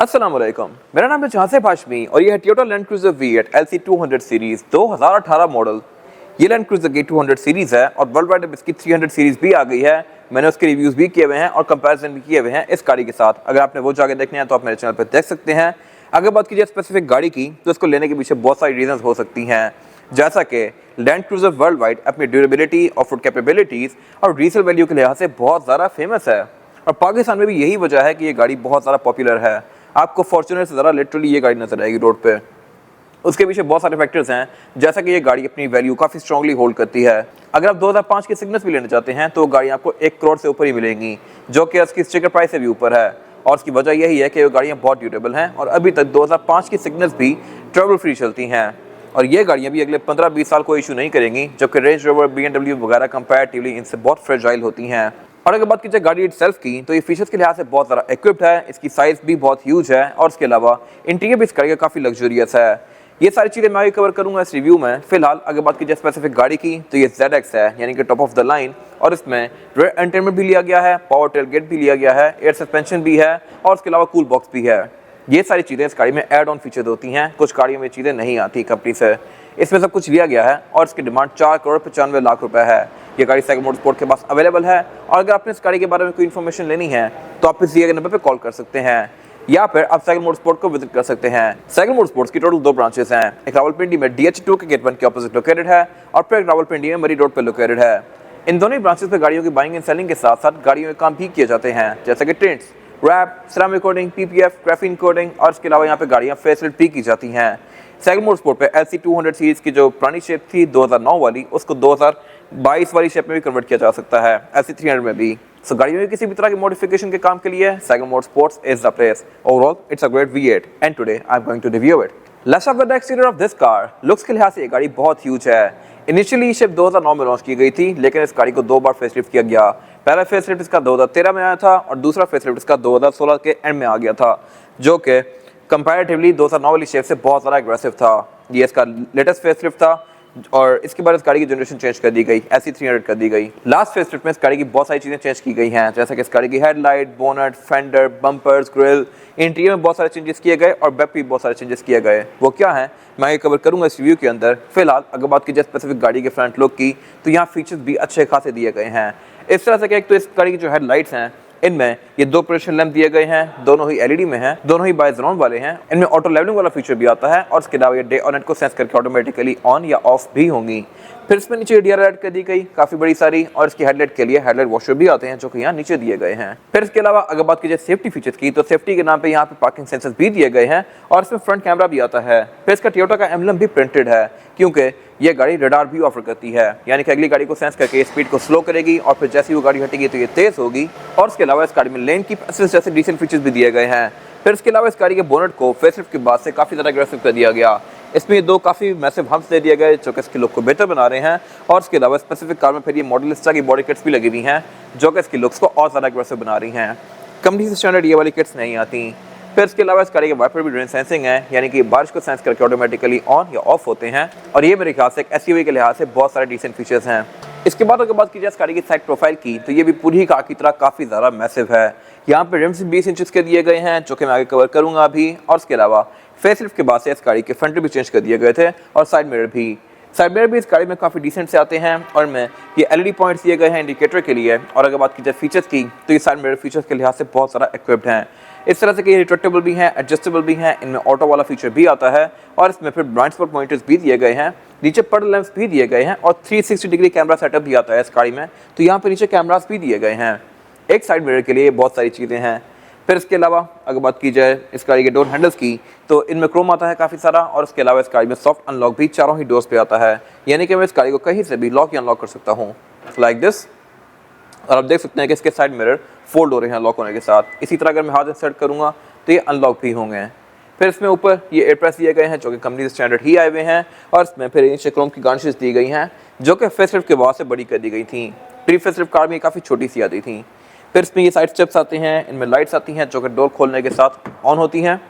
अस्सलाम वालेकुम, मेरा नाम है जहांसेब हाशमी और ये है Toyota land cruiser V8 LC200 series 2018 model. ये लैंड क्रूजर की 200 सीरीज है और वर्ल्ड वाइड अब इसकी 300 सीरीज भी आ गई है। मैंने उसके रिव्यूज़ भी किए हुए हैं और कंपैरिजन भी किए हुए हैं इस गाड़ी के साथ। अगर आपने वो जाके देखने हैं तो आप मेरे चैनल पर देख सकते हैं। अगर बात कीजिए स्पेसिफिक गाड़ी की तो इसको लेने के पीछे बहुत सारी रीजन हो सकती हैं, जैसा कि लैंड क्रूजर वर्ल्ड वाइड अपनी ड्यूरेबिलिटी, ऑफ रोड कैपेबिलिटीज़ और रीसेल वैल्यू के लिहाज से बहुत ज़्यादा फेमस है। और पाकिस्तान में भी यही वजह है कि ये गाड़ी बहुत ज़्यादा पॉपुलर है। आपको फॉर्च्यूनर से ज़रा लिटरली ये गाड़ी नजर आएगी रोड पे। उसके पीछे बहुत सारे फैक्टर्स हैं, जैसा कि ये गाड़ी अपनी वैल्यू काफ़ी स्ट्रांगली होल्ड करती है। अगर आप 2005 की सिग्नेस भी लेना चाहते हैं तो गाड़ी आपको 1 करोड़ से ऊपर ही मिलेंगी, जो कि उसकी स्टिकर प्राइस से भी ऊपर है। और उसकी वजह यही है कि वो गाड़ियाँ बहुत ड्यूरेबल हैं और अभी तक 2005 की सिग्नेस भी ट्रबल फ्री चलती हैं। और ये गाड़ियाँ भी अगले 15-20 साल को इशू नहीं करेंगी, जबकि रेंज रोवर, BMW वगैरह कंपैरेटिवली इनसे बहुत फ्रेजाइल होती हैं। और अगर बात कीजिए गाड़ी इटसेल्फ की तो ये फीचर्स के लिहाज से बहुत ज़्यादा इक्विप्ड है। इसकी साइज़ भी बहुत ह्यूज है और इसके अलावा इंटीरियर भी इस गाड़ी का काफ़ी लग्जरियस है। ये सारी चीज़ें मैं आगे कवर करूंगा इस रिव्यू में। फिलहाल अगर बात कीजिए स्पेसिफिक गाड़ी की तो ये ZX है, यानी कि टॉप ऑफ द लाइन। और इसमें रेयर एंटेनमेंट भी लिया गया है, पावर टेलगेट भी लिया गया है, एयर सस्पेंशन भी है और इसके अलावा कूल बॉक्स भी है। ये सारी चीज़ें इस गाड़ी में ऐड ऑन फीचर होती हैं। कुछ गाड़ियों में चीज़ें नहीं आती कंपनी से, इसमें सब कुछ लिया गया है और इसकी डिमांड 4,95,00,000 रुपए है। ये गाड़ी साइकिल मोटरस्पोर्ट के पास अवेलेबल है और अगर आपने इस गाड़ी के बारे में कोई इन्फॉर्मेशन लेनी है तो आप इस दिए गए नंबर पर कॉल कर सकते हैं या फिर आप साइकिल मोटरस्पोर्ट को विजिट कर सकते हैं। साइकिल मोटरस्पोर्ट्स की टोटल 2 ब्रांचेस हैं। एक रावलपिंडी में DH2 के गेट 1 के ऑपोजिट लोकेटेड है और फिर एक रावलपिंडी में मरी रोड पर लोकेटेड है। इन दोनों ही ब्रांचेस पे गाड़ियों की बाइंग एंड सेलिंग के साथ साथ गाड़ियों में काम भी किए जाते हैं, जैसे कि tints, wrap, ceramic coating, PPF, graphene coating और इसके अलावा यहाँ पे गाड़ियाँ फेसलिफ्ट भी की जाती हैं। साइकिल मोटरस्पोर्ट पे LC200 सीरीज की जो पुरानी शेप थी 2009 वाली, उसको 2022 वाली शेप में भी कन्वर्ट किया जा सकता है, LC300 में भी। सो गाड़ियों में किसी भी तरह की मॉडिफिकेशन के काम के लिए cycle motorsports is the place. Overall it's a great V8 and today I am going to review it. Let's have the exterior of this car. Looks के लिहाज से ये गाड़ी बहुत ह्यूज है। इनिशियली शेप 2009 में लॉन्च की गई थी, लेकिन इस गाड़ी को 2 बार फेसलिफ्ट किया गया। पहला फेसलिफ्ट इसका 2013 में आया था और दूसरा फेसलिफ्ट इसका 2016 के एंड में आ गया था, जो कि कंपैरेटिवली 2009 वाली शेप से बहुत ज़्यादा एग्रेसिव था। ये इसका लेटेस्ट फेसलिफ्ट था और इसके बाद इस गाड़ी की जनरेशन चेंज कर दी गई, LC300 कर दी गई। लास्ट फेसलिफ्ट में इस गाड़ी की बहुत सारी चीज़ें चेंज की गई हैं, जैसे कि इस गाड़ी की headlight, bonnet, fender, bumpers, grill, interior में बहुत सारे चेंजेस किए गए और बैक भी बहुत सारे चेंजेस किए गए। वो क्या है मैं ये कवर करूंगा इस रिव्यू के अंदर। फिलहाल अगर बात की जाए स्पेसिफिक गाड़ी के फ्रंट लुक की तो यहाँ फीचर्स भी अच्छे खासे दिए गए हैं। इस तरह से कि एक तो इस गाड़ी की जो हेडलाइट्स हैं इनमें ये 2 पोजिशन लैंप दिए गए हैं, दोनों ही LED में हैं, दोनों ही बाइजरोन वाले हैं। इनमें ऑटो लेवलिंग वाला फीचर भी आता है और इसके अलावा ये डे और नाइट को सेंस करके ऑटोमेटिकली ऑन या ऑफ भी होंगी। फिर इसमें नीचे DRL ऐड कर दी गई काफ़ी बड़ी सारी और इसकी हेडलाइट के लिए हेडलाइट वॉशर भी आते हैं, जो कि यहाँ नीचे दिए गए हैं। फिर इसके अलावा अगर बात की जाए सेफ्टी फीचर्स की तो सेफ्टी के नाम पे यहाँ पे पार्किंग सेंसर्स भी दिए गए हैं और इसमें फ्रंट कैमरा भी आता है। फिर इसका टोयोटा का एम्बलम भी प्रिंटेड है, क्योंकि ये गाड़ी रडार भी ऑफर करती है, यानी कि अगली गाड़ी को सेंस करके स्पीड को स्लो करेगी और फिर जैसे वो गाड़ी हटेगी तो ये तेज होगी। और इसके अलावा इस गाड़ी में लेन कीप असिस्ट जैसे डिसेंट फीचर्स भी दिए गए हैं। फिर इसके अलावा इस गाड़ी के बोनट को फेसलिफ्ट के बाद से काफ़ी ज़्यादा एग्रेसिव कर दिया गया। इसमें 2 काफ़ी मैसिव हम्प्स दे दिए गए, जो कि इसके लुक को बेहतर बना रहे हैं। और इसके अलावा स्पेसिफिक कार में फिर ये मॉडलिस्टा की बॉडी किट्स भी लगी हुई हैं, जो कि इसके लुक्स को और ज़्यादा एग्रेसिव बना रही हैं। कंपनी से स्टैंडर्ड ये वाली किट्स नहीं आती। फिर इसके अलावा इस गाड़ी के वाइपर भी रेन सेंसिंग है, यानी कि बारिश को सेंस करके ऑटोमेटिकली ऑन या ऑफ होते हैं। और ये मेरे ख्याल से एक SUV के लिहाज से बहुत सारे डिसेंट फीचर्स हैं। इसके बाद अगर बात की जाए इस गाड़ी की साइड प्रोफाइल की तो ये भी पूरी कार की तरह काफ़ी ज़्यादा मैसिव है। यहाँ पे रिम्स 20 इंचेस के दिए गए हैं, जो कि मैं आगे कवर करूँगा अभी। और इसके अलावा फेसलिफ्ट के बाद से इस गाड़ी के फ्रंट भी चेंज कर दिए गए थे और साइड मिरर भी। साइड मिरर भी इस गाड़ी में काफ़ी डिसेंट से आते हैं और में ये LED पॉइंट्स दिए गए हैं इंडिकेटर के लिए। और अगर बात की जाए फीचर्स की तो ये साइड मिरर फीचर्स के लिहाज से बहुत सारा इक्विप्ड हैं। इस तरह से कि ये रिट्रैक्टेबल भी हैं, एडजस्टेबल भी हैं, इनमें ऑटो वाला फीचर भी आता है और इसमें फिर ब्लाइंड स्पॉट पॉइंटर्स भी दिए गए हैं, नीचे पडल लैंप्स भी दिए गए हैं और 360 डिग्री कैमरा सेटअप भी आता है इस गाड़ी में। तो यहाँ पे नीचे कैमरास भी दिए गए हैं। एक साइड मिरर के लिए बहुत सारी चीज़ें हैं। फिर इसके अलावा अगर बात की जाए इस गाड़ी के डोर हैंडल्स की तो इनमें क्रोम आता है काफ़ी सारा और इसके अलावा इस गाड़ी में सॉफ्ट अनलॉक भी चारों ही डोर्स पे आता है, यानी कि मैं इस गाड़ी को कहीं से भी लॉक या अनलॉक कर सकता हूँ लाइक दिस। और आप देख सकते हैं कि इसके साइड मिरर फोल्ड हो रहे हैं लॉक होने के साथ। इसी तरह अगर मैं हाथ इंसर्ट करूँगा तो ये अनलॉक भी होंगे। फिर इसमें ऊपर ये एयर प्रेस दिए गए हैं, जो कि कंपनी से स्टैंडर्ड ही आए हुए हैं और इसमें फिर नीचे क्रोम की गार्निशेस दी गई हैं, जो कि फेसलिफ्ट के बाद से बड़ी कर दी गई थी। प्री फेसलिफ्ट कार में काफ़ी छोटी सी आती थी। फिर इसमें ये साइड स्टेप्स आते हैं, इनमें लाइट्स आती हैं जो कि डोर खोलने के साथ ऑन होती हैं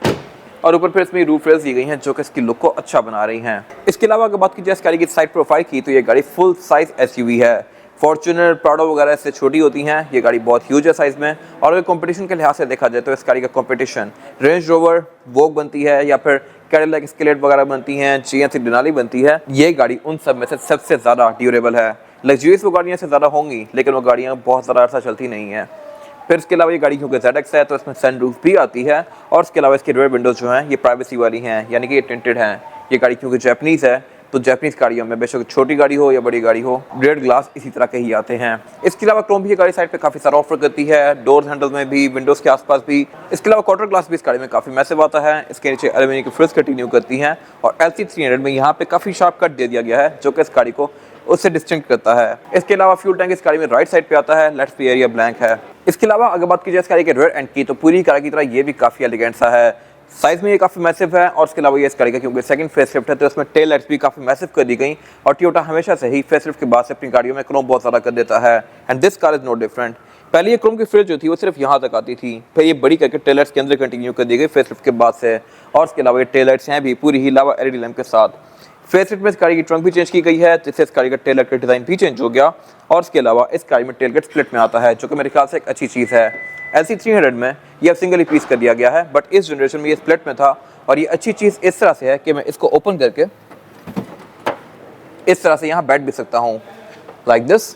और ऊपर फिर इसमें रूफ रेल्स दी गई हैं, जो कि इसकी लुक को अच्छा बना रही हैं। इसके अलावा अगर बात की जाए इस गाड़ी की साइड प्रोफाइल की तो ये गाड़ी फुल साइज SUV है। फॉर्च्यूनर, प्राडो वगैरह इससे छोटी होती हैं। ये गाड़ी बहुत ह्यूज है साइज़ में। और अगर कंपटीशन के लिहाज से देखा जाए तो इस गाड़ी का कंपटीशन रेंज रोवर, वोग बनती है या फिर कैडिलैक एस्केलेड वगैरह बनती हैं, GMC डेनाली बनती है। ये गाड़ी उन सब में से सबसे ज़्यादा ड्यूरेबल है। लग्जरियस वो गाड़ियाँ से ज़्यादा होंगी लेकिन वो गाड़ियाँ बहुत ज़्यादा अर्सा चलती नहीं हैं। फिर इसके अलावा ये गाड़ी क्योंकि ZX है तो इसमें सनरूफ भी आती है। और इसके अलावा इसकी रियर विंडोज़ जो हैं ये प्राइवेसी वाली हैं, यानी कि ये टिंटेड हैं। ये गाड़ी क्योंकि जैपनीज़ है तो जैपनीज़ गाड़ियों में बेशक छोटी गाड़ी हो या बड़ी गाड़ी हो, रेड ग्लास इसी तरह के ही आते हैं। इसके अलावा क्रोम भी ये गाड़ी साइड पे काफ़ी सारा ऑफर करती है, डोर हैंडल में भी, विंडोज़ के आसपास भी। इसके अलावा क्वार्टर ग्लास भी इस गाड़ी में काफ़ी मैसिव आता है। इसके नीचे एल्यूमिनियम की फ्रिल्स कंटिन्यू करती हैं और LC300 में यहाँ पे काफ़ी शार्प कट दे दिया गया है जो कि इस गाड़ी को उससे डिस्टिंक्ट करता है। इसके अलावा फ्यूल टैंक इस गाड़ी में राइट साइड पे आता है, लेफ्ट पे एरिया ब्लैंक है। इसके अलावा अगर बात की जाए इस गाड़ी के रेयर एंड की तो पूरी कार की तरह ये भी काफ़ी एलिगेंट सा है। साइज में ये काफ़ी मैसिव है। और इसके अलावा ये इस गाड़ी का क्योंकि सेकंड फेसलिफ्ट है तो इसमें टेल लाइट्स भी काफ़ी मैसिव कर दी गई। और टोयोटा हमेशा से ही फेसलिफ्ट के बाद से अपनी गाड़ियों में क्रोम बहुत ज़्यादा कर देता है and this car is no different. पहले ये क्रोम की फ्रिज जो थी वो सिर्फ यहाँ तक आती थी, फिर ये बड़ी करके टेल लाइट्स के अंदर कंटिन्यू कर दी गई फेसलिफ्ट के बाद से। और इसके अलावा ये टेल लाइट्स हैं भी पूरी ही लावा LED लैंप के साथ। फेसलिफ्ट में इस गाड़ी की ट्रंक भी चेंज की गई है जिससे इस गाड़ी का टेल लाइट का डिज़ाइन भी चेंज हो गया। और इसके अलावा इस गाड़ी में टेल गेट स्प्लिट में आता है जो कि मेरे ख्याल से एक अच्छी चीज़ है। LC300 में ये अब सिंगल ही पीस कर दिया गया है बट इस जनरेशन में ये स्प्लिट में था। और ये अच्छी चीज़ इस तरह से है कि मैं इसको ओपन करके इस तरह से यहाँ बैठ भी सकता हूँ, लाइक दिस।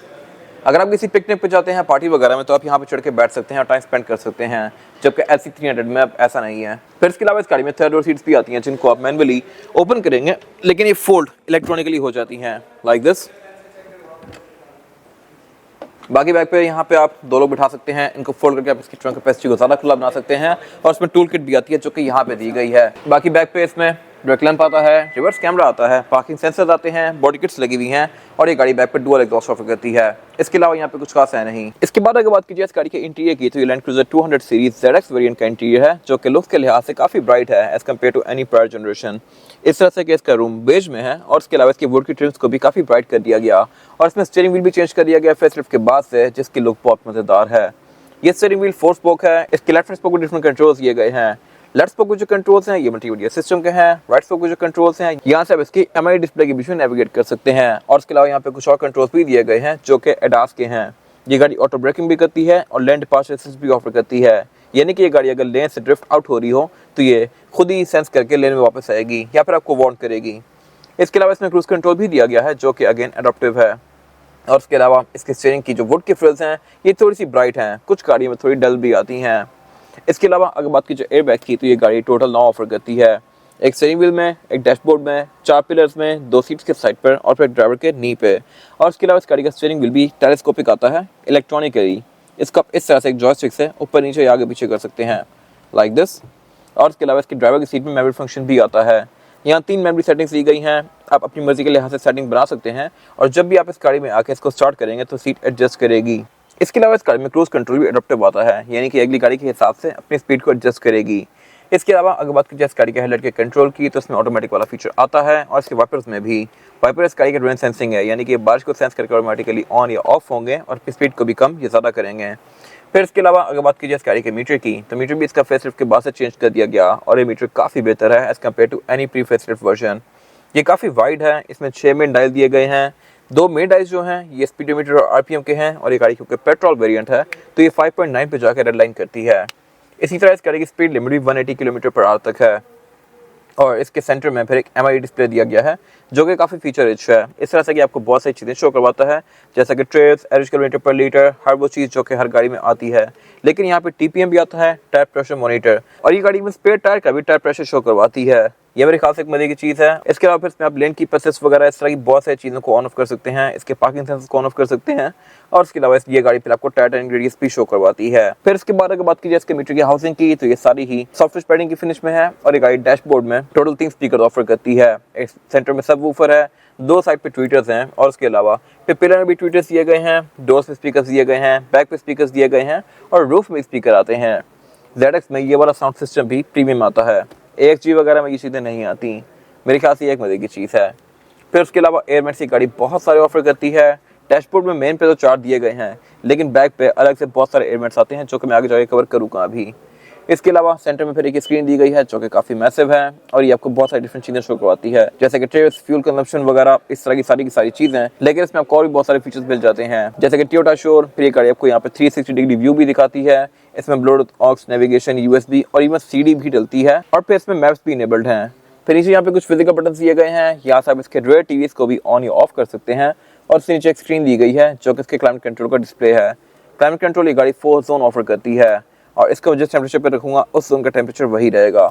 अगर आप किसी पिकनिक पे जाते हैं, पार्टी वगैरह में, तो आप यहाँ पे चढ़ के बैठ सकते हैं और टाइम स्पेंड कर सकते हैं, जबकि LC300 में अब ऐसा नहीं है। फिर इसके अलावा इस गाड़ी में थर्ड रोव सीट्स भी आती हैं जिनको आप मैनुअली ओपन करेंगे लेकिन ये फोल्ड इलेक्ट्रॉनिकली हो जाती हैं, लाइक दिस। बाकी बैग पे यहाँ पे आप 2 लोग बिठा सकते हैं। इनको फोल्ड करके आप इसकी ट्रंक कैपेसिटी को ज़्यादा खुला बना सकते हैं। और इसमें टूल किट भी आती है जो कि यहाँ पे दी गई है। बाकी बैग पे इसमें ब्रेक लैंप आता है, रिवर्स कैमरा आता है, पार्किंग सेंसर्स आते हैं, बॉडी किट्स लगी हुई हैं और ये गाड़ी बैक पे डुअल एग्जॉस्ट ऑफर करती है। इसके अलावा यहाँ पे कुछ खास है नहीं। इसके बाद अगर बात कीजिए इस गाड़ी के इंटीरियर की तो ये land cruiser 200 series ZX variant का इंटीरियर है जो कि लुक्स के लिहाज से काफ़ी ब्राइट है as compared to any prior generation. इस तरह से कि इसका रूम बेज में है और इसके अलावा इसकी वुड की ट्रिम्स को भी काफ़ी ब्राइट कर दिया गया। और इसमें स्टीयरिंग व्हील भी चेंज कर दिया गया फेसलिफ्ट के बाद से, जिसकी लुक बहुत मज़ेदार है। ये स्टीयरिंग व्हील 4 स्पोक है। इसके लेफ्ट स्पोक को डिफरेंट कंट्रोल्स दिए गए हैं। लेफ्ट स्पोक के जो कंट्रोल्स हैं ये मल्टीमीडिया सिस्टम के हैं। राइट स्पोक के जो कंट्रोल्स हैं यहाँ से आप इसकी MID डिस्प्ले के बीच में नेविगेट कर सकते हैं। और इसके अलावा यहाँ पे कुछ और कंट्रोल्स भी दिए गए हैं जो कि ADAS के हैं। ये गाड़ी ऑटो ब्रेकिंग भी करती है और लेन डिपार्चर असिस्ट भी ऑफर करती है, यानी कि ये गाड़ी अगर लेन से ड्रिफ्ट आउट हो रही हो तो ये खुद ही सेंस करके लेन में वापस आएगी या फिर आपको वार्न करेगी। इसके अलावा इसमें क्रूज कंट्रोल भी दिया गया है जो कि अगेन एडॉप्टिव है। और इसके अलावा इसके स्टीयरिंग की जो वुड की फ्रिल्स हैं ये थोड़ी सी ब्राइट हैं, कुछ गाड़ियों में थोड़ी डल भी आती हैं। इसके अलावा अगर बात की जो एयर बैग की तो ये गाड़ी टोटल 9 ऑफर करती है, एक स्टीयरिंग व्हील में, एक डैशबोर्ड में, 4 पिलर्स में, 2 सीट्स के साइड पर और फिर ड्राइवर के नी पे। और इसके अलावा इस गाड़ी का स्टीयरिंग व्हील भी टेलीस्कोपिक आता है इलेक्ट्रॉनिकली। इसका इस तरह से एक जॉयस्टिक से ऊपर नीचे या आगे पीछे कर सकते हैं, लाइक दिस। और इसके अलावा इसकी ड्राइवर की सीट में मेमोरी फंक्शन भी आता है। यहाँ 3 मेमोरी सेटिंग्स दी गई हैं, आप अपनी मर्जी के लिहाज से सेटिंग बना सकते हैं और जब भी आप इस गाड़ी में आके इसको स्टार्ट करेंगे तो सीट एडजस्ट करेगी। इसके अलावा इस गाड़ी में क्रूज कंट्रोल भी एडॉप्टिव आता है, यानी कि अगली गाड़ी के हिसाब से अपनी स्पीड को एडजस्ट करेगी। इसके अलावा अगर बात की जाए इस गाड़ी के हेडलाइट के कंट्रोल की तो इसमें ऑटोमेटिक वाला फीचर आता है। और इसके वाइपर्स में भी, वाइपर इस गाड़ी के रेन सेंसिंग है, यानी कि बारिश को सेंस करके ऑटोमेटिकली ऑन या ऑफ होंगे और स्पीड को भी कम या ज़्यादा करेंगे। फिर इसके अलावा अगर बात की जाए इस गाड़ी के मीटर की तो मीटर भी इसका फेसलिफ्ट के बाद से चेंज कर दिया गया और ये मीटर काफ़ी बेहतर है as compared to any pre facelift version. ये काफ़ी वाइड है, इसमें 6 मेन डायल दिए गए हैं। 2 मेन डाइल्स जो हैं ये स्पीडोमीटर और RPM के हैं और ये गाड़ी क्योंकि पेट्रोल वेरिएंट है तो ये 5.9 पे जाकर रेड लाइन करती है। इसी तरह इस गाड़ी की स्पीड लिमिट भी 180 किलोमीटर/आवर तक है। और इसके सेंटर में फिर एक MID डिस्प्ले दिया गया है जो कि काफ़ी फीचर रिच है, इस तरह से कि आपको बहुत सारी चीज़ें शो करवाता है जैसा कि ट्रेल्स, एवरेज किलोमीटर/लीटर, हर वो चीज़ जो कि हर गाड़ी में आती है। लेकिन यहाँ पे TPM भी आता है, टायर प्रेशर मॉनिटर, और ये गाड़ी में स्पेयर टायर का भी टायर प्रेशर शो करवाती है। ये मेरे ख्याल से एक मजे की चीज़ है। इसके अलावा फिर इसमें आप लेन की असिस्ट वगैरह इस तरह की बहुत सारी चीज़ों को ऑन ऑफ कर सकते हैं, इसके पार्किंग सेंसर्स को ऑन ऑफ कर सकते हैं और इसके अलावा ये गाड़ी फिर आपको टायर टर्निंग रेडियस भी शो करवाती है। फिर इसके बाद अगर बात की जाए इसके मीटर की हाउसिंग की तो ये सारी ही सॉफ्ट पैडिंग की फिनिश में है और ये गाड़ी डैशबोर्ड में टोटल 3 स्पीकर ऑफर करती है। एक सेंटर में सबवूफर है, 2 साइड पे ट्वीटर्स हैं और उसके अलावा पिलर में भी ट्वीटर्स दिए गए हैं, डोर्स पे स्पीकर्स दिए गए हैं, बैक पे स्पीकर्स दिए गए हैं और रूफ में स्पीकर आते हैं। ZX में ये वाला साउंड सिस्टम भी प्रीमियम आता है, AXG वगैरह में ये चीज़ें नहीं आती। मेरे ख्याल से ये एक मजे की चीज़ है। फिर उसके अलावा एयरमेट्स की गाड़ी बहुत सारे ऑफर करती है। डैशबोर्ड में मेन पे तो 4 दिए गए हैं लेकिन बैक पे अलग से बहुत सारे एयरमेट्स आते हैं जो कि मैं आगे जाके कवर करूँगा अभी। इसके अलावा सेंटर में फिर एक स्क्रीन दी गई है जो कि काफ़ी मैसिव है और ये आपको बहुत सारी डिफरेंट चीज़ें शो करवाती है, जैसे कि ट्रेस, फ्यूल कंजम्पशन वगैरह, इस तरह की सारी चीज़ें। लेकिन इसमें आपको और भी बहुत सारे फीचर्स मिल जाते हैं, जैसे कि टोयोटा शोर। फिर ये गाड़ी आपको यहाँ पे 360 डिग्री व्यू भी दिखाती है। इसमें ब्लूटूथ, ऑक्स, नेविगेशन, USB और इवन CD भी डलती है और फिर इसमें मैप्स भी इनेबल्ड हैं। फिर नीचे यहाँ पे कुछ फिजिकल बटन दिए गए हैं, यहाँ से आप इसके रेयर टीवीज को भी ऑन या ऑफ कर सकते हैं। और इसके नीचे एक स्क्रीन दी गई है जो कि इसके क्लाइमेट कंट्रोल का डिस्प्ले है। क्लाइमेट कंट्रोल ये गाड़ी 4 जोन ऑफर करती है और इसका जिस टेम्परेचर पे रखूंगा उस जोन का टेम्परेचर वही रहेगा।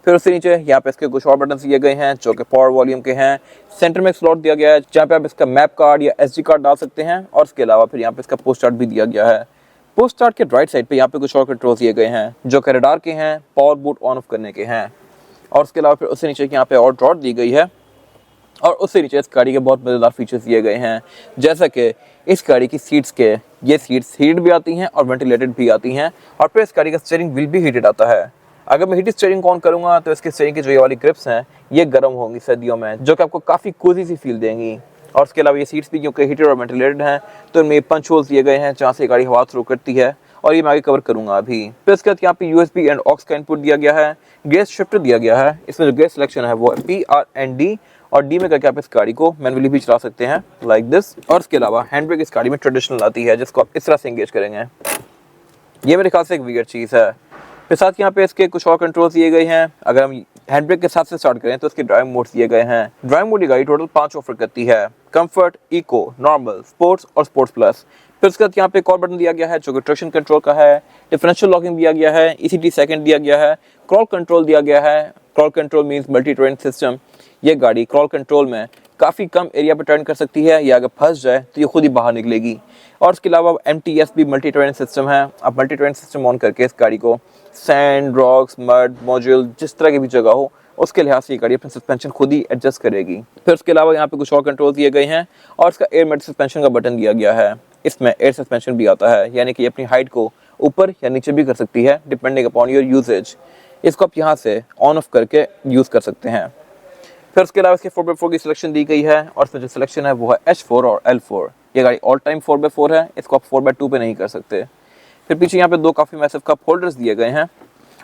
फिर उससे नीचे यहाँ पे इसके कुछ और बटन दिए गए हैं जो कि पावर वॉल्यूम के हैं। सेंटर में एक स्लॉट दिया गया है जहाँ पे आप इसका मैप कार्ड या SD कार्ड डाल सकते हैं और इसके अलावा फिर यहाँ पे इसका पोस्ट स्टार्ट भी दिया गया है। पोस्ट स्टार्ट के राइट साइड पे यहाँ पे कुछ और कंट्रोल दिए गए हैं जो कि रडार के हैं, पावर बूट ऑन ऑफ करने के हैं। और उसके अलावा फिर उससे नीचे यहाँ पे और ड्रॉट दी गई है और उससे नीचे इस गाड़ी के बहुत मज़ेदार फीचर्स दिए गए हैं, जैसा कि इस गाड़ी की सीट्स के ये सीट्स हीटेड भी आती हैं और वेंटिलेटेड भी आती हैं। और फिर इस गाड़ी का स्टीयरिंग व्हील भी हीटेड आता है। अगर मैं हीटेड स्टीयरिंग ऑन करूँगा तो इसके स्टीयरिंग की जो ये वाली ग्रिप्स हैं ये गर्म होंगी सर्दियों में, जो कि आपको काफ़ी कोजी सी फील देंगी। और उसके अलावा ये सीट्स भी क्योंकि हीटेड और वेंटिलेटेड हैं तो इनमें पंच होल्स दिए गए हैं जहाँ से गाड़ी हवा थ्रू करती है और ये मैं आगे कवर करूंगा अभी। फिर इसके बाद यहाँ पे USB एंड ऑक्स का इनपुट दिया गया है। गेयर शिफ्टर दिया गया है। इसमें जो गेयर सिलेक्शन है वो P, R and D और D में करके आप इस गाड़ी को मैनुअली भी चला सकते हैं लाइक दिस। और इसके अलावा हैंड ब्रेक इस गाड़ी में ट्रेडिशनल आती है जिसको आप इस तरह से एंगेज करेंगे। ये मेरे ख्याल से एक वियर्ड चीज़ है। फिर साथ यहाँ पे इसके कुछ और कंट्रोल्स दिए गए हैं। अगर हम हैंड ब्रेक के साथ से स्टार्ट करें तो इसके ड्राइव मोड्स दिए गए हैं। ड्राइव मोड ये गाड़ी टोटल 5 ऑफर करती है, कंफर्ट, इको, नॉर्मल, स्पोर्ट्स और स्पोर्ट्स प्लस। फिर उसके बाद यहाँ पे एक और बटन दिया गया है जो कि ट्रैक्शन कंट्रोल का है। डिफरेंशियल लॉकिंग दिया गया है, ECT सेकंड दिया गया है, क्रॉल कंट्रोल दिया गया है। Crawl control means multi turn system. ये गाड़ी क्रॉल कंट्रोल में काफ़ी कम एरिया पर टर्न कर सकती है, या अगर फंस जाए तो ये खुद ही बाहर निकलेगी। और उसके अलावा MTS भी मल्टी टर्न सिस्टम है। आप मल्टी टर्न सिस्टम ऑन करके इस गाड़ी को सैंड, रॉक्स, मड, मॉड्यूल जिस तरह की भी जगह हो उसके लिहाज से ये गाड़ी अपनी सस्पेंशन खुद ही एडजस्ट करेगी। फिर उसके अलावा यहाँ पे कुछ और कंट्रोल दिए गए हैं और इसका एयर मैट सस्पेंशन का बटन दिया गया है। इसमें एयर सस्पेंशन भी आता है, यानी कि अपनी हाइट को ऊपर या नीचे भी कर सकती है डिपेंडिंग अपॉन योर यूजेज। इसको आप यहाँ से ऑन ऑफ करके यूज़ कर सकते हैं। फिर उसके अलावा इसके 4x4 की सिलेक्शन दी गई है और इसमें जो सिलेक्शन है वो है H4 और L4। ये गाड़ी ऑल टाइम 4x4 है, इसको आप 4x2 पे नहीं कर सकते। फिर पीछे यहाँ पे 2 काफ़ी मैसिव कप होल्डर्स दिए गए हैं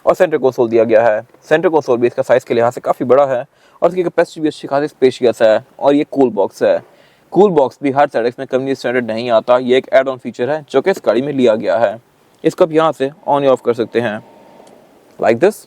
और सेंटर कंसोल दिया गया है। सेंटर कंसोल भी इसका साइज़ के लिहाज से काफ़ी बड़ा है और इसकी कैपेसिटी भी अच्छी खासी स्पेशियस है। और ये कूल बॉक्स है। कूल बॉक्स भी हर ZX में कंपनी स्टैंडर्ड नहीं आता, ये एक एड ऑन फीचर है जो कि इस गाड़ी में लिया गया है। इसको आप यहाँ से ऑन या ऑफ कर सकते हैं लाइक दिस।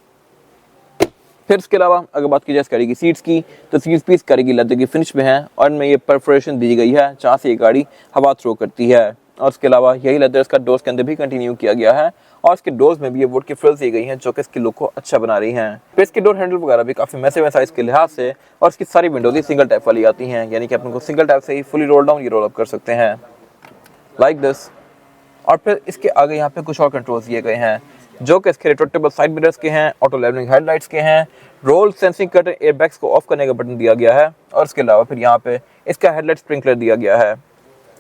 फिर इसके अलावा अगर बात की जाए इस गाड़ी की सीट्स की, तो सीट्स भी इस गाड़ी की लेदर की फिनिश में है और इनमें ये परफोरेशन दी गई है जहाँ से ये गाड़ी हवा थ्रो करती है। और इसके अलावा यही लेदर इसका डोर्स के अंदर भी कंटिन्यू किया गया है और इसके डोर्स में भी ये वुड की फ्रिल्स दी गई हैं जो कि इसकी लुक को अच्छा बना रही हैं। फिर इसके डोर हैंडल वगैरह भी काफ़ी मैसिव है साइज़ के लिहाज से और इसकी सारी विंडोज ही सिंगल टैप वाली आती हैं, यानी कि आप उनको सिंगल टैप से ही फुली रोल डाउन या रोल अप कर सकते हैं लाइक दिस। और फिर इसके आगे यहाँ पे कुछ और कंट्रोल्स दिए गए हैं जो कि इसके रिट्रैक्टेबल साइड मिरर्स के हैं, ऑटो लेवलिंग हेडलाइट्स के हैं, रोल सेंसिंग कर्टन एयरबैग्स को ऑफ करने का बटन दिया गया है और इसके अलावा फिर यहाँ पे इसका हेडलाइट स्प्रिंकलर दिया गया है।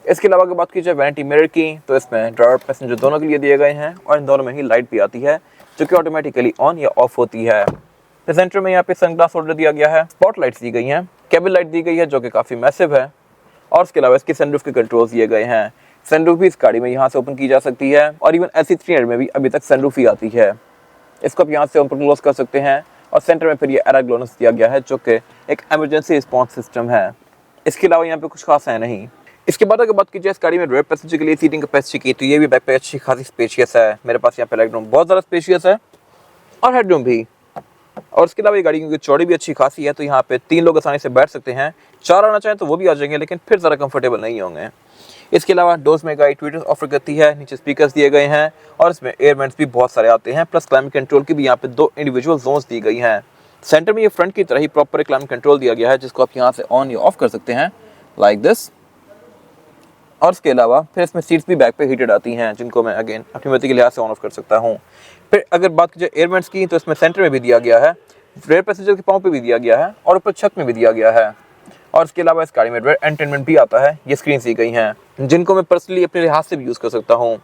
इसके अलावा अगर बात की जाए वैनिटी मिरर की, तो इसमें ड्राइवर पैसेंजर दोनों के लिए दिए गए हैं और इन दोनों में ही लाइट भी आती है जो कि ऑटोमेटिकली ऑन या ऑफ होती है। फिर सेंटर में यहाँ पे सनग्लास होल्डर दिया गया है, स्पॉट लाइट्स दी गई हैं, केबल लाइट दी गई है जो कि काफ़ी मैसिव है और इसके अलावा इसके सनरूफ के कंट्रोल्स दिए गए हैं। सनरूफ भी इस गाड़ी में यहाँ से ओपन की जा सकती है और इवन LC300 में भी अभी तक सनरूफ ही आती है। इसको आप यहाँ से ओपन क्लोज कर सकते हैं और सेंटर में फिर ये एरा ग्लोनस दिया गया है जो कि एक इमरजेंसी रिस्पॉन्स सिस्टम है। इसके अलावा यहाँ पे कुछ खास है नहीं। इसके बाद अगर बात की जाए इस गाड़ी में रेयर पैसेंजर के लिए सीटिंग कैपेसिटी की, तो ये भी बैक पे अच्छी खासी स्पेशियस है। मेरे पास यहाँ पे लेग रूम बहुत ज़्यादा स्पेशियस है और हेड रूम भी। और इसके अलावा ये गाड़ी की चौड़ी भी अच्छी खासी है, तो यहाँ पे 3 लोग आसानी से बैठ सकते हैं। 4 आना चाहें तो वो भी आ जाएंगे, लेकिन फिर ज़रा कंफर्टेबल नहीं होंगे। इसके अलावा डोर्स में गाड़ी ट्विटर्स ऑफर करती है, नीचे स्पीकर्स दिए गए हैं और इसमें एयर वेंट्स भी बहुत सारे आते हैं, प्लस क्लाइमेट कंट्रोल की भी यहाँ पे 2 इंडिविजुअल जोन्स दी गई हैं। सेंटर में ये फ्रंट की तरह ही प्रॉपर क्लाइमेट कंट्रोल दिया गया है जिसको आप यहाँ से ऑन या ऑफ कर सकते हैं लाइक दिस। और इसके अलावा फिर इसमें सीट्स भी बैक पे हीटेड आती हैं जिनको मैं अगेन अपनी मर्जी के लिहाज से ऑन ऑफ कर सकता हूँ। फिर अगर बात की जाए एयर वेंट्स की, तो इसमें सेंटर में भी दिया गया है, रेयर पैसेंजर के पाँव पे भी दिया गया है और ऊपर छत में भी दिया गया है। और इसके अलावा इस गाड़ी में रेयर एंटरटेनमेंट भी आता है, ये स्क्रीन दी गई हैं जिनको मैं पर्सनली अपने लिहाज से भी यूज़ कर सकता हूँ।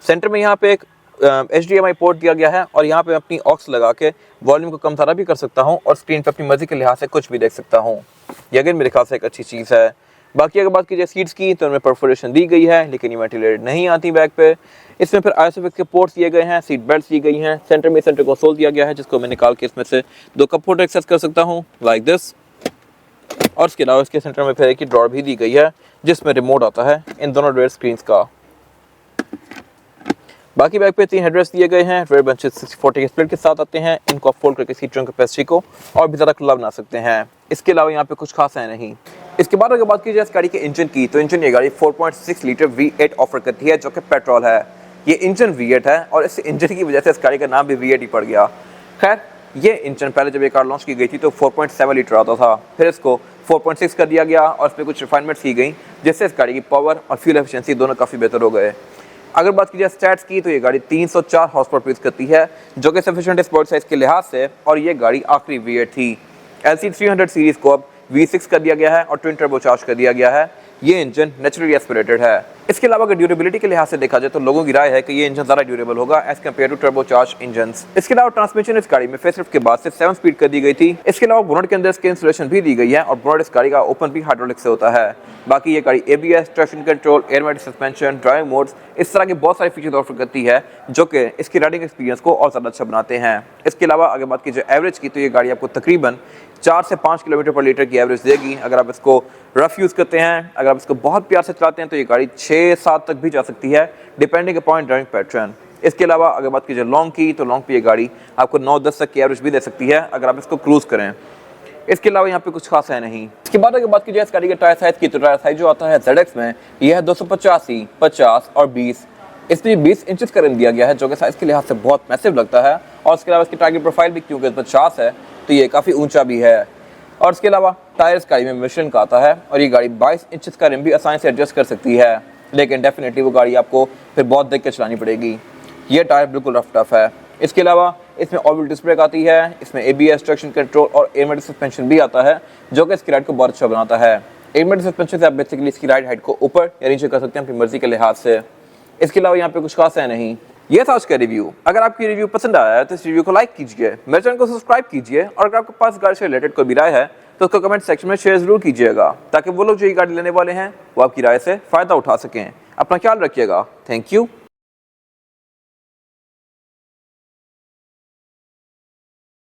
सेंटर में यहाँ पे एक HDMI पोर्ट दिया गया है और यहाँ पे अपनी ऑक्स लगा के वॉल्यूम को कम ज़्यादा भी कर सकता हूँ और स्क्रीन पे अपनी मर्जी के लिहाज से कुछ भी देख सकता हूँ। ये अगेन मेरे ख्याल से एक अच्छी चीज़ है। बाकी अगर बात कीजिए सीट्स की तो उनमें परफोरेशन दी गई है, लेकिन ये वेंटिलेटेड नहीं आती बैक पे। इसमें फिर आइसोफिक्स के पोर्ट्स दिए गए हैं, सीट बेल्ट दी गई हैं, सेंटर में सेंटर कंसोल दिया गया है जिसको मैं निकाल के इसमें से 2 कप होल्डर एक्सेस कर सकता हूँ लाइक दिस। और इसके अलावा इसके सेंटर में फिर एक ड्रॉर भी दी गई है जिसमें रिमोट आता है इन दोनों रेयर स्क्रीन का। बाकी बैक पे 3 हेडरेस्ट दिए गए हैं, रेयर बेंचेस 60/40 के स्प्लिट के साथ आते हैं। इनको आप फोल्ड करके सीट ट्रंक कैपेसिटी को और भी ज़्यादा खुला बना सकते हैं। इसके अलावा यहाँ पे कुछ खास है नहीं। इसके बाद अगर बात की जाए इस गाड़ी के इंजन की, तो इंजन ये गाड़ी 4.6 लीटर V8 ऑफर करती है जो कि पेट्रोल है। ये इंजन V8 है और इस इंजन की वजह से इस गाड़ी का नाम भी V8 ही पड़ गया। खैर, ये इंजन पहले जब ये कार लॉन्च की गई थी तो 4.7 लीटर आता था, फिर इसको 4.6 कर दिया गया और इसमें कुछ रिफाइनमेंट्स की गई जिससे इस गाड़ी की पावर और फ्यूल एफिशिएंसी दोनों काफ़ी बेहतर हो गए। अगर बात की जाए स्टैट्स की, तो ये गाड़ी 304 हॉर्स पावर प्रोड्यूस करती है जो कि सफिशिएंट स्पोर्ट साइज के लिहाज से, और ये गाड़ी आखिरी V8 थी। LC300 सीरीज को अब V6 कर दिया गया है और ट्विन टर्बो चार्ज कर दिया गया है। ये इंजन नेचुरली एस्पिरेटेड है। इसके अलावा अगर ड्यूरेबिलिटी के लिहाज से देखा जाए तो लोगों की राय है कि ये इंजन ज़्यादा ड्यूरेबल होगा as compared to turbo charge engines. इसके अलावा ट्रांसमिशन इस गाड़ी में फेसलिफ्ट के बाद सिर्फ 7 स्पीड कर दी गई थी। इसके अलावा बोनट के अंदर इसके इंसुलेशन भी दी गई है और बोनट इस गाड़ी का ओपन भी हाइड्रोलिक से होता है। बाकी ये गाड़ी ABS, traction control, airmatic suspension, driving modes, इस तरह के बहुत सारे फीचर्स ऑफर करती है जो कि इसकी राइडिंग एक्सपीरियंस को और ज़्यादा अच्छा बनाते हैं। इसके अलावा अगर बात की जाए एवरेज की, तो ये गाड़ी आपको तकरीबन 4 से 5 किलोमीटर पर लीटर की एवरेज देगी अगर आप इसको रफ यूज़ करते हैं। अगर आप इसको बहुत प्यार से चलाते हैं तो ये गाड़ी 6-7 तक भी जा सकती है डिपेंडिंग अपॉन ड्राइविंग पैटर्न। इसके अलावा अगर बात की जाए लॉन्ग की, तो लॉन्ग पे ये गाड़ी आपको 9-10 तक की एवरेज भी दे सकती है अगर आप इसको क्रूज़ करें। इसके अलावा यहाँ पे कुछ खास है नहीं। इसके बाद अगर बात की जाए इस गाड़ी के टायर साइज की, तो टायर साइज जो आता है ZX में यह है 285, 50 और 20। इसमें 20 इंचेस का रिम दिया गया है जो कि साइज के लिहाज से बहुत मैसिव लगता है। और इसके अलावा इसकी टारगेट प्रोफाइल भी क्योंकि 50 है तो ये काफ़ी ऊंचा भी है। और इसके अलावा टायर इस गाड़ी में मिशेलिन का आता है और ये गाड़ी 22 इंचेस का रिम भी आसानी से एडजस्ट कर सकती है, लेकिन डेफिनेटली वो गाड़ी आपको फिर बहुत देख के चलानी पड़ेगी। ये टायर बिल्कुल रफ टफ है। इसके अलावा इसमें ऑल डिस्क ब्रेक आती है, इसमें ABS, ट्रैक्शन कंट्रोल और एयरमैटिक सस्पेंशन भी आता है जो कि इसकी राइड को बहुत अच्छा बनाता है। एयरमैटिक सस्पेंशन से आप बेसिकली इसकी राइड हाइट को ऊपर या नीचे कर सकते हैं अपनी मर्जी के लिहाज से। इसके अलावा यहाँ पे कुछ खास है नहीं। ये था आज का रिव्यू। अगर आपकी रिव्यू पसंद आया है तो इस रिव्यू को लाइक कीजिए, मेरे चैनल को सब्सक्राइब कीजिए और अगर आपके पास गाड़ी से रिलेटेड कोई भी राय है तो उसको कमेंट सेक्शन में शेयर जरूर कीजिएगा ताकि वो लोग जो ये गाड़ी लेने वाले हैं वो आपकी राय से फ़ायदा उठा सकें। अपना ख्याल रखिएगा। Thank you.